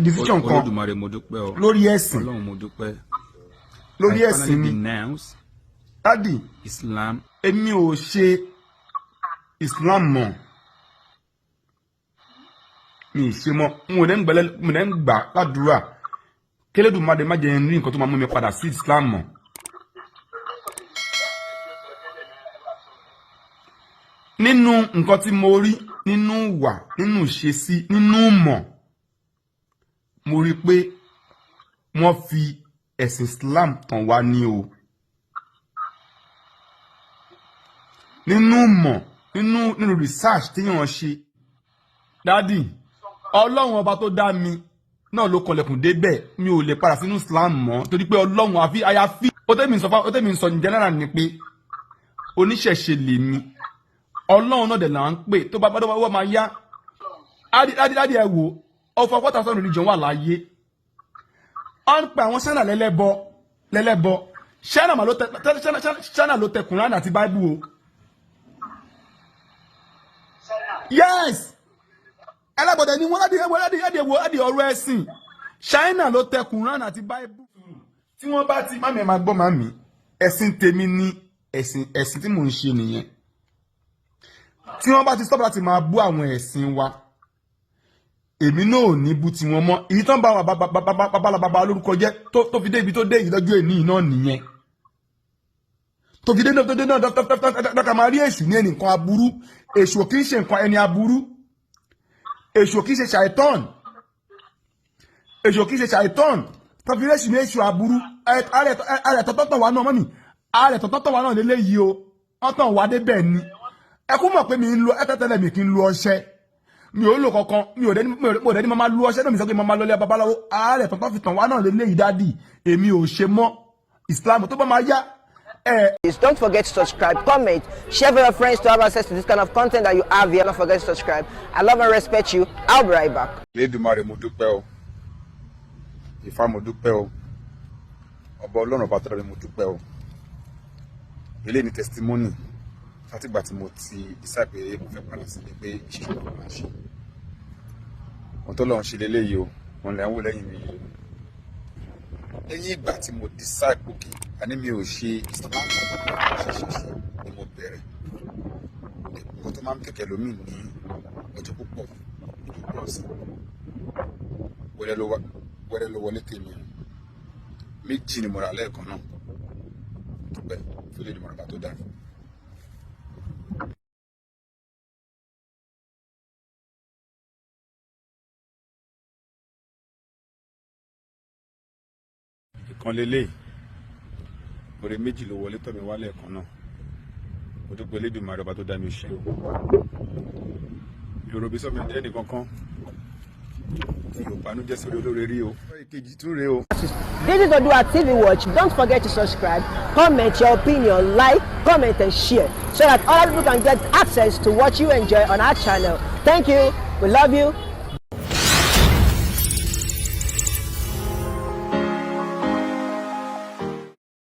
decision kan Olodumare mo dúpẹ́ o. lórí ẹ̀sìn. Ọlọ́run mo dúpẹ́. Lórí ẹ̀sìn mi. Denounced Daddy, Islam. èmi ò ṣe Islam mọ́. Mi ṣe mọ́. Mo den gbà ládùúrà. K'Olódùmarè má jẹ́ n rí nǹkan tó máa mú mi padà sí Islam mọ́. Nínú nǹkan tí mo rí, nínú wà, nínú ìṣesí, nínú mọ̀, mo rí pé wọ́n fi ẹ̀sìn Islam tàn wá ní o. Nínú mọ̀, nínú research tí yàn ṣe. Daddy, Ọlọ́run ọba tó dá mi náà ló kọlẹ̀kùn débẹ̀, mi ò lè padà sínú Islam mọ́ torí pé Ọlọ́run àyàfi ó tẹ́mi sọ ní general ni pé oníṣẹ̀ṣe lèmi. Ọlọ́run náà dẹ̀ là ń pè tó bá wọ́n máa yá. Ádì ẹ wò ọ̀fọ̀ 4,000 religion wà láyé. Ó ń pè àwọn Ṣáínà lẹ́lẹ́bọ. Ṣáínà ló tẹ Kùránì àti Bible o. Yes! Ẹlẹ́bọ̀dẹ̀ ni wọ́n láti ọ̀rọ̀ ẹ̀sìn. Ṣáínà ló tẹ Kùránì àti Bible. Tí wọ́n bá ti mámi ẹ̀ máa gbọ́ mámi, ẹ̀sìn tèmi ní ẹ̀sìn tí mò ń ṣe nìyẹn. Tí wọ́n bá ti stop láti máa bú àwọn ẹ̀sìn wa, èmi náà ò ní bú tiwọn mọ́. Èyí tán bá wà bàbá lórúkọ jẹ́ tó fi dé ibi tó dé yìí lọ́jọ́ èní náà nìyẹn. Tó fi dé náà dọ́kà máa rí èṣù ní ẹnìkan aburú. Èṣù kìí ṣe nǹkan ẹni aburú. Èṣù kìí ṣe ṣàìtọ́n. Tó fi rẹ́ṣù ní èṣù aburú. Ààrẹ tọ́tọ́ wà náà mọ́mì. Ààrẹ tọ́tọ́ wà náà lélẹ́yìí o. Wọ́n tàn wá débẹ̀ ni. Ẹkún mọ̀ pé mi ń lo ẹtẹ́tẹ́lẹ̀ mi kí ń lo ọṣẹ. Mi ò lò kankan, mi ò dẹ́ni máa lo ọṣẹ náà mi sọ pé máa lọlé babaláwo. Ààrẹ tọ́tọ́ fi tàn wá náà lélẹ́yìí Daddy. Èmi ò ṣe mọ́ Islam tó bá máa yá. Please don't forget to subscribe, comment, share with your friends to have access to this kind of content that you have here. Don't forget to subscribe. I love and respect you. I'll be right back. Olodumare mo dúpẹ́ o. Ifá mo dúpẹ́ o. Ọba Ọlọ́run ọba tó dá mi mo dúpẹ́ o. Ilé ni testimony. Látìgbà tí mo ti decide pé mo fẹ́ padà sílé pé iṣẹ́ ìjọba máa ṣe. Ohun tó lọ́run ṣe lélẹ́yìí o. Wọ́n lè ń wò lẹ́yìn mi yìí. Lẹ́yìn ìgbà tí mo decide pé àní mi ò ṣe Islam ṣe ni mo bẹ̀rẹ̀. Nǹkan tó máa ń kẹ̀kẹ́ lómi ní ọjọ́ púpọ̀ ìdúpọ̀ ọ̀sán. Wẹ́rẹ́ ló wọlé tèmi o. Méjì ni mo rà lẹ́ẹ̀kan náà. Dúpẹ́ fún Olódùmarè ọba tó dáa. Ìkan lélẹ̀ orí méjì ló wọlé tọ̀ mí wálẹ̀ kan náà. Mo dúpẹ́ Olódùmarè ọba tó dá mi ṣe. Yorùbá sọ mi jẹ́ nìkankan. Yorùbá ló jẹ́ sórí olóore rí o. Ìkejì tún rèé o. This is ODUA TV Watch. Don't forget to subscribe, comment your opinion, like, comment and share so that other people can get access to what you enjoy on our channel. Thank you. We love you.